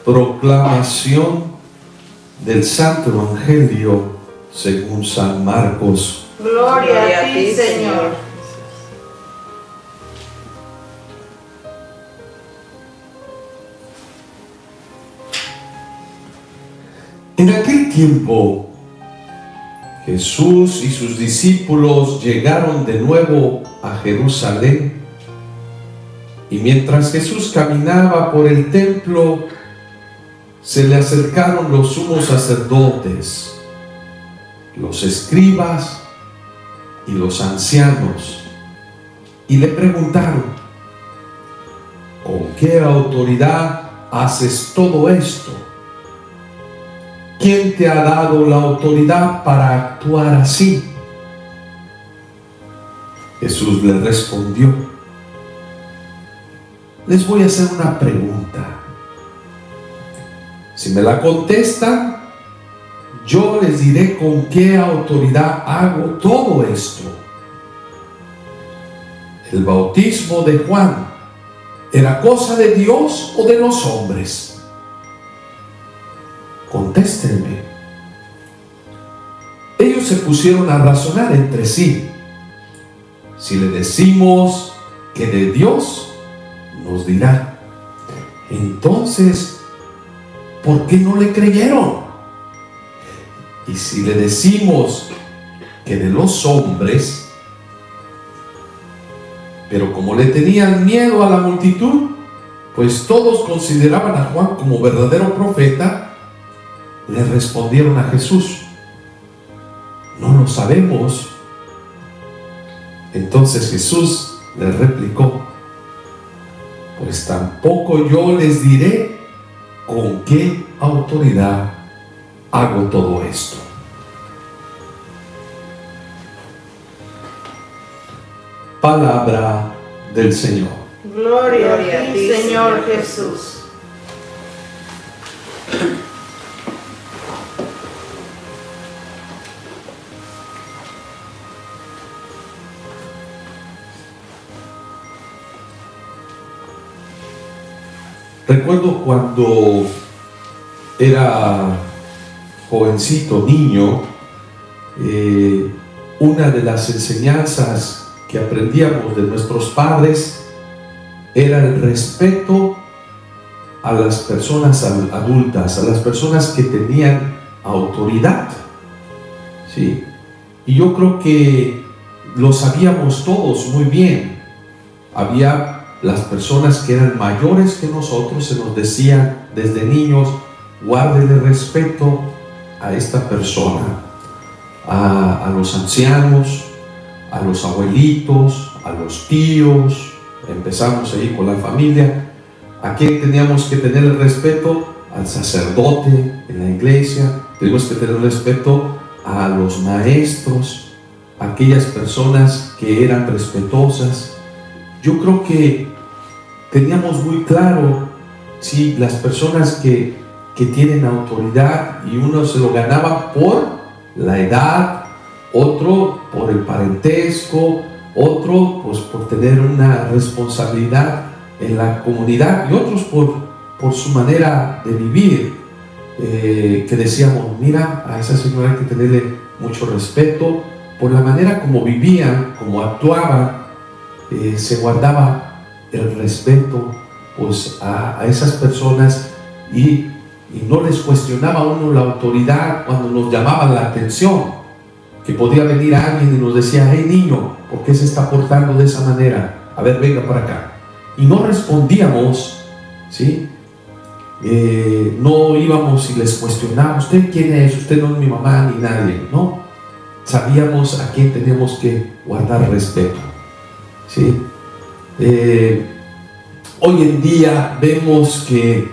Proclamación del Santo Evangelio según San Marcos. Gloria a ti, Señor. En aquel tiempo, Jesús y sus discípulos llegaron de nuevo a Jerusalén, y mientras Jesús caminaba por el templo, se le acercaron los sumos sacerdotes, los escribas y los ancianos, y le preguntaron: ¿con qué autoridad haces todo esto? ¿Quién te ha dado la autoridad para actuar así? Jesús le respondió: les voy a hacer una pregunta. Si me la contestan, yo les diré con qué autoridad hago todo esto. ¿El bautismo de Juan era cosa de Dios o de los hombres? Contéstenme. Ellos se pusieron a razonar entre sí. Si le decimos que de Dios, nos dirá: entonces, ¿por qué no le creyeron? Y si le decimos que de los hombres, pero como le tenían miedo a la multitud, pues todos consideraban a Juan como verdadero profeta, le respondieron a Jesús: no lo sabemos. Entonces Jesús les replicó: pues tampoco yo les diré con qué autoridad hago todo esto. Palabra del Señor. Gloria a ti, Señor Jesús. Recuerdo cuando era jovencito, niño, una de las enseñanzas que aprendíamos de nuestros padres era el respeto a las personas adultas, a las personas que tenían autoridad, ¿sí? Y yo creo que lo sabíamos todos muy bien. Había las personas que eran mayores que nosotros, se nos decía desde niños: guárdele respeto a esta persona, a los ancianos, a los abuelitos, a los tíos. Empezamos ahí con la familia. ¿A quién teníamos que tener el respeto? Al sacerdote en la iglesia. Tenemos que tener respeto a los maestros, a aquellas personas que eran respetuosas. Yo creo que teníamos muy claro, sí, las personas que tienen autoridad, y uno se lo ganaba por la edad, otro por el parentesco, otro pues por tener una responsabilidad en la comunidad, y otros por su manera de vivir, que decíamos: mira, a esa señora hay que tenerle mucho respeto por la manera como vivían, como actuaban. Se guardaba el respeto pues a esas personas, y no les cuestionaba uno la autoridad cuando nos llamaban la atención, que podía venir alguien y nos decía: hey niño, ¿por qué se está portando de esa manera? A ver, venga para acá. Y no respondíamos, ¿sí? No íbamos y les cuestionábamos: ¿usted quién es? Usted no es mi mamá ni nadie, ¿no? Sabíamos a quién teníamos que guardar respeto, ¿sí? Hoy en día vemos que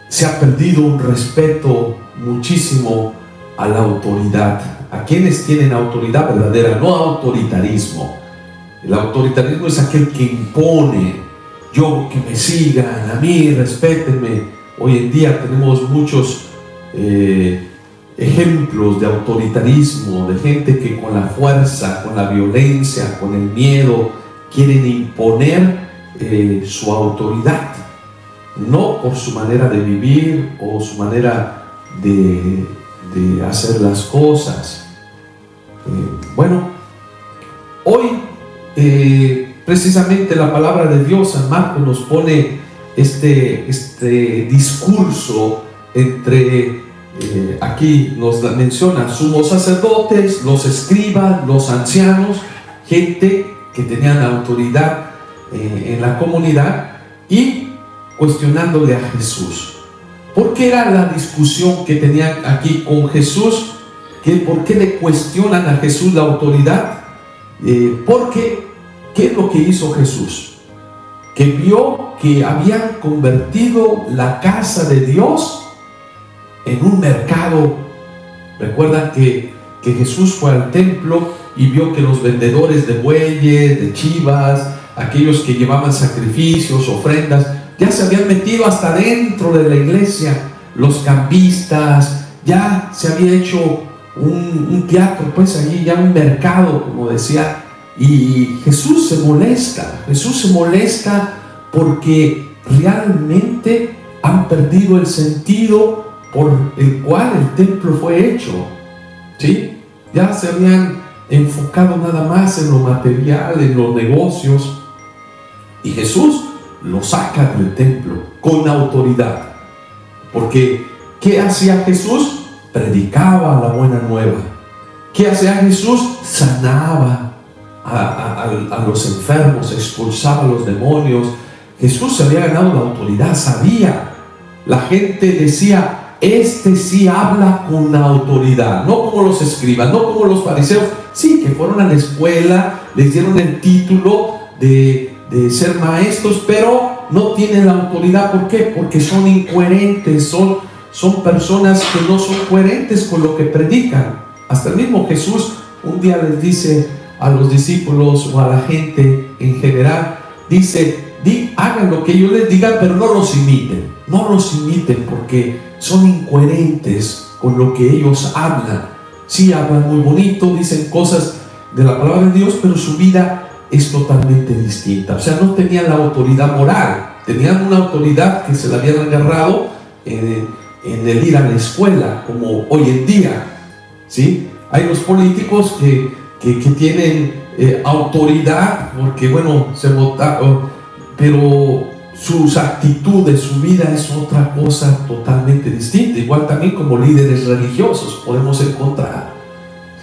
se ha perdido un respeto muchísimo a la autoridad, a quienes tienen autoridad verdadera, no autoritarismo. El autoritarismo es aquel que impone: yo, que me sigan, a mí, respétenme. Hoy en día tenemos muchos ejemplos de autoritarismo, de gente que con la fuerza, con la violencia, con el miedo, quieren imponer su autoridad. no por su manera de vivir o su manera de hacer las cosas. Bueno, hoy precisamente la palabra de Dios, San Marcos nos pone este discurso entre, aquí nos menciona, sumos sacerdotes, los escribas, los ancianos, gente que tenían autoridad en la comunidad, y cuestionándole a Jesús. ¿Por qué era la discusión que tenían aquí con Jesús? ¿Por qué le cuestionan a Jesús la autoridad? Porque, ¿qué es lo que hizo Jesús? Que vio que habían convertido la casa de Dios en un mercado. Recuerdan que Jesús fue al templo y vio que los vendedores de bueyes, de chivas, aquellos que llevaban sacrificios, ofrendas, ya se habían metido hasta dentro de la iglesia. Los cambistas, ya se había hecho un teatro, pues allí ya un mercado, como decía. Y Jesús se molesta porque realmente han perdido el sentido por el cual el templo fue hecho, ¿sí? Ya se habían enfocado nada más en lo material, en los negocios, y Jesús lo saca del templo con autoridad. Porque ¿qué hacía Jesús? Predicaba la buena nueva. ¿Qué hacía Jesús? Sanaba a los enfermos, expulsaba a los demonios. Jesús se había ganado la autoridad, sabía. La gente decía: este sí habla con autoridad, no como los escribas, no como los fariseos. Sí, que fueron a la escuela, les dieron el título de ser maestros, pero no tienen la autoridad. ¿Por qué? Porque son incoherentes, son personas que no son coherentes con lo que predican. Hasta el mismo Jesús un día les dice a los discípulos o a la gente en general, dice: hagan lo que yo les diga, pero no los imiten porque son incoherentes con lo que ellos hablan. Sí, hablan muy bonito, dicen cosas de la palabra de Dios, pero su vida es totalmente distinta. O sea, no tenían la autoridad moral, tenían una autoridad que se la habían agarrado en el ir a la escuela, como hoy en día, ¿sí? Hay los políticos que tienen autoridad porque, bueno, se votaron, pero sus actitudes, su vida es otra cosa totalmente distinta. Igual también como líderes religiosos podemos encontrar,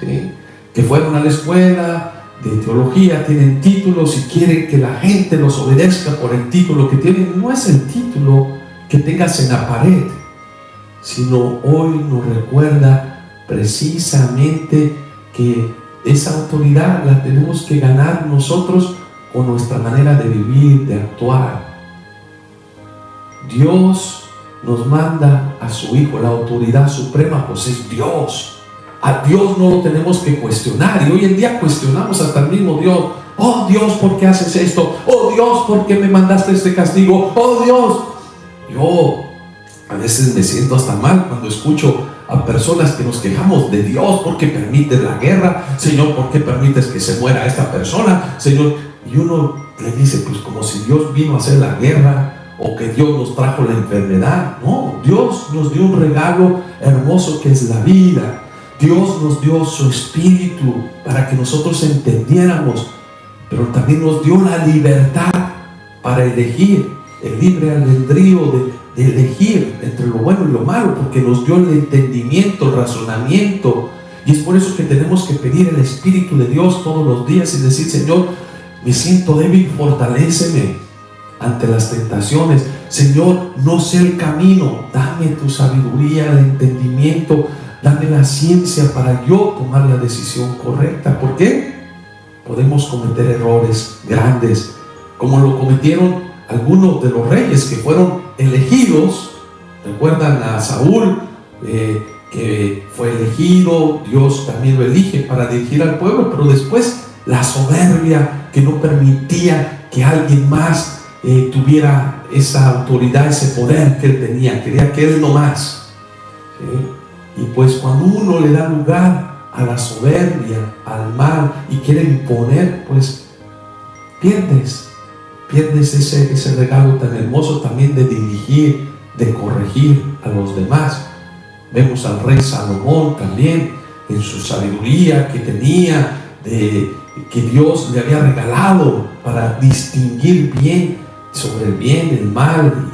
¿sí?, que fueron a la escuela de teología, tienen títulos y quieren que la gente los obedezca por el título que tienen. No es el título que tengas en la pared, sino hoy nos recuerda precisamente que esa autoridad la tenemos que ganar nosotros con nuestra manera de vivir, de actuar. Dios nos manda a su Hijo, la autoridad suprema pues es Dios. A Dios no lo tenemos que cuestionar, y hoy en día cuestionamos hasta el mismo Dios. Oh Dios, ¿por qué haces esto? Oh Dios, ¿por qué me mandaste este castigo? Oh Dios. Yo a veces me siento hasta mal cuando escucho a personas que nos quejamos de Dios: ¿por qué permites la guerra? Señor, ¿por qué permites que se muera esta persona? Señor, y uno le dice, pues como si Dios vino a hacer la guerra o que Dios nos trajo la enfermedad. No, Dios nos dio un regalo hermoso que es la vida. Dios nos dio su espíritu para que nosotros entendiéramos, pero también nos dio la libertad para elegir, el libre albedrío de elegir entre lo bueno y lo malo, porque nos dio el entendimiento, el razonamiento. Y es por eso que tenemos que pedir el Espíritu de Dios todos los días y decir: Señor, me siento débil, fortaléceme ante las tentaciones. Señor, no sé el camino, dame tu sabiduría, el entendimiento, dame la ciencia para yo tomar la decisión correcta. ¿Por qué? Podemos cometer errores grandes, como lo cometieron algunos de los reyes que fueron elegidos. Recuerdan a Saúl, que fue elegido, Dios también lo elige para dirigir al pueblo, pero después la soberbia que no permitía que alguien más tuviera esa autoridad, ese poder que él tenía, quería que él no más, ¿sí? Y pues cuando uno le da lugar a la soberbia, al mal, y quiere imponer, pues pierdes pierdes ese regalo tan hermoso también de dirigir, de corregir a los demás. Vemos al rey Salomón también en su sabiduría que tenía, que Dios le había regalado para distinguir bien sobre el bien, el mal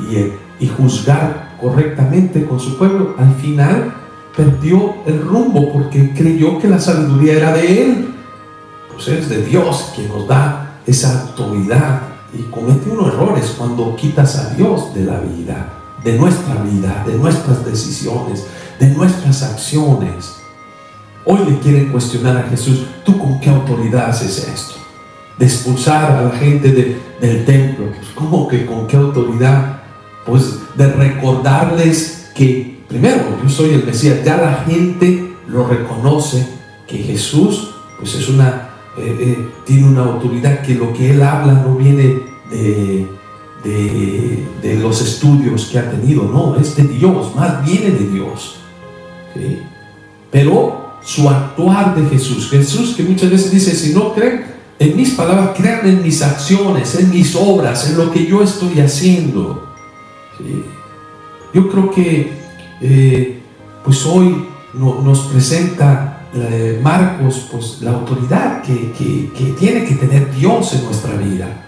y juzgar correctamente con su pueblo. Al final perdió el rumbo porque creyó que la sabiduría era de él. Pues es de Dios quien nos da esa autoridad, y comete unos errores cuando quitas a Dios de la vida, de nuestras decisiones, de nuestras acciones. Hoy le quieren cuestionar a Jesús: ¿tú con qué autoridad haces esto? De expulsar a la gente del templo. Pues, ¿cómo que con qué autoridad? Pues de recordarles que, primero, yo soy el Mesías. Ya la gente lo reconoce, que Jesús pues es tiene una autoridad, que lo que Él habla no viene de los estudios que ha tenido, no, es de Dios, más viene de Dios, ¿sí? Pero su actuar de Jesús que muchas veces dice: si no creen en mis palabras, crean en mis acciones, en mis obras, en lo que yo estoy haciendo, ¿sí? Yo creo que pues hoy nos presenta Marcos pues la autoridad que tiene que tener Dios en nuestra vida.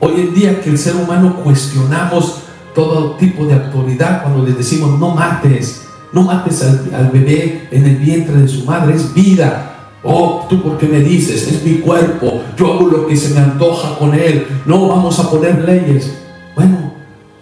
Hoy en día, que el ser humano cuestionamos todo tipo de autoridad cuando le decimos: no mates al bebé en el vientre de su madre, es vida. Oh, ¿tú por qué me dices? Es mi cuerpo, yo hago lo que se me antoja con él, no vamos a poner leyes. Bueno,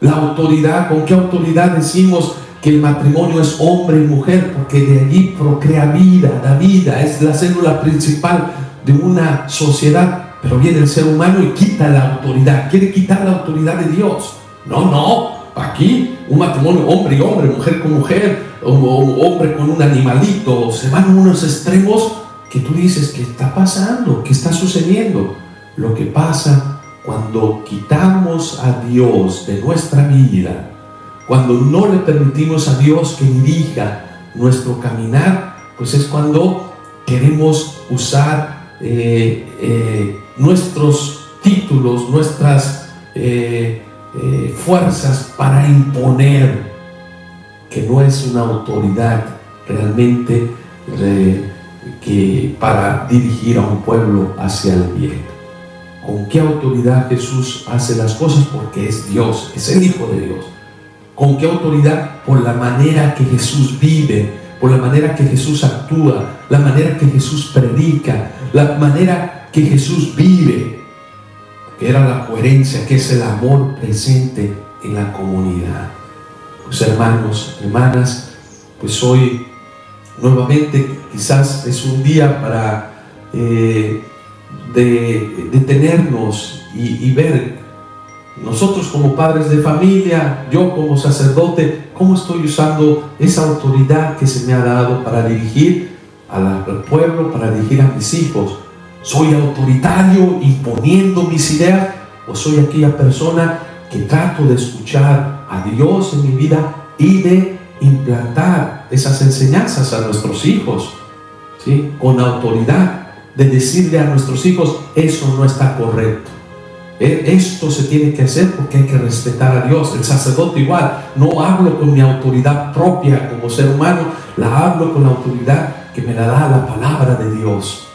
la autoridad, ¿con qué autoridad decimos que el matrimonio es hombre y mujer? Porque de allí procrea vida, da vida, es la célula principal de una sociedad. Pero viene el ser humano y quita la autoridad, quiere quitar la autoridad de Dios. No, aquí un matrimonio hombre y hombre, mujer con mujer, o hombre con un animalito, se van a unos extremos que tú dices: ¿qué está pasando? ¿Qué está sucediendo? Lo que pasa cuando quitamos a Dios de nuestra vida, cuando no le permitimos a Dios que dirija nuestro caminar, pues es cuando queremos usar nuestros títulos, nuestras fuerzas para imponer, que no es una autoridad realmente para dirigir a un pueblo hacia el bien. ¿Con qué autoridad Jesús hace las cosas? Porque es Dios, es el Hijo de Dios. ¿Con qué autoridad? Por la manera que Jesús vive, por la manera que Jesús actúa, la manera que Jesús predica, la manera que Jesús vive, que era la coherencia, que es el amor presente en la comunidad. Pues hermanos, hermanas, pues hoy nuevamente quizás es un día para detenernos y ver nosotros como padres de familia, yo como sacerdote, cómo estoy usando esa autoridad que se me ha dado para dirigir al pueblo, para dirigir a mis hijos. ¿Soy autoritario imponiendo mis ideas, o soy aquella persona que trato de escuchar a Dios en mi vida y de implantar esas enseñanzas a nuestros hijos, ¿sí? Con autoridad, de decirle a nuestros hijos: eso no está correcto, esto se tiene que hacer porque hay que respetar a Dios. El sacerdote igual, no hablo con mi autoridad propia como ser humano, la hablo con la autoridad que me la da la palabra de Dios,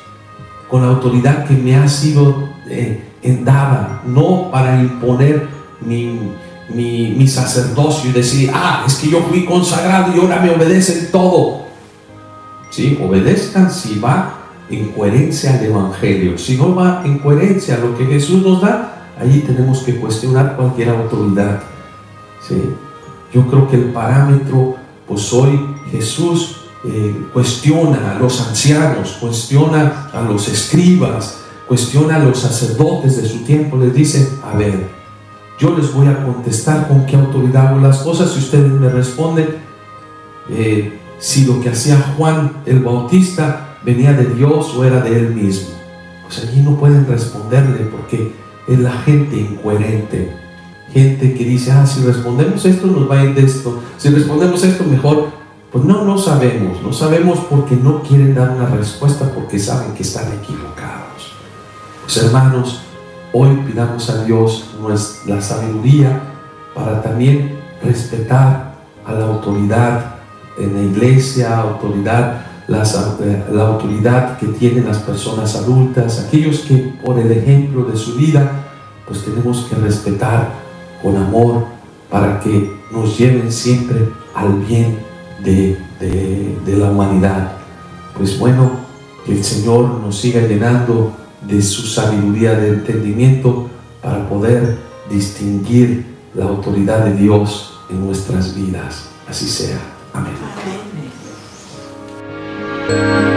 con la autoridad que me ha sido dada, no para imponer mi sacerdocio y decir: es que yo fui consagrado y ahora me obedecen todo. Sí, obedezcan si va en coherencia al Evangelio. Si no va en coherencia a lo que Jesús nos da, allí tenemos que cuestionar cualquier autoridad, ¿sí? Yo creo que el parámetro, pues hoy Jesús cuestiona a los ancianos, cuestiona a los escribas, cuestiona a los sacerdotes de su tiempo. Les dice: a ver, yo les voy a contestar con qué autoridad hago las cosas, si ustedes me responden si lo que hacía Juan el Bautista venía de Dios o era de él mismo. Pues allí no pueden responderle, porque es la gente incoherente, gente que dice: si respondemos esto nos va a ir de esto, si respondemos esto mejor. Pues no sabemos porque no quieren dar una respuesta, porque saben que están equivocados. Pues hermanos, hoy pidamos a Dios la sabiduría para también respetar a la autoridad en la iglesia, la autoridad que tienen las personas adultas, aquellos que por el ejemplo de su vida, pues tenemos que respetar con amor para que nos lleven siempre al bien de la humanidad. Pues bueno, que el Señor nos siga llenando de su sabiduría, de entendimiento, para poder distinguir la autoridad de Dios en nuestras vidas. Así sea. Amén. Amén.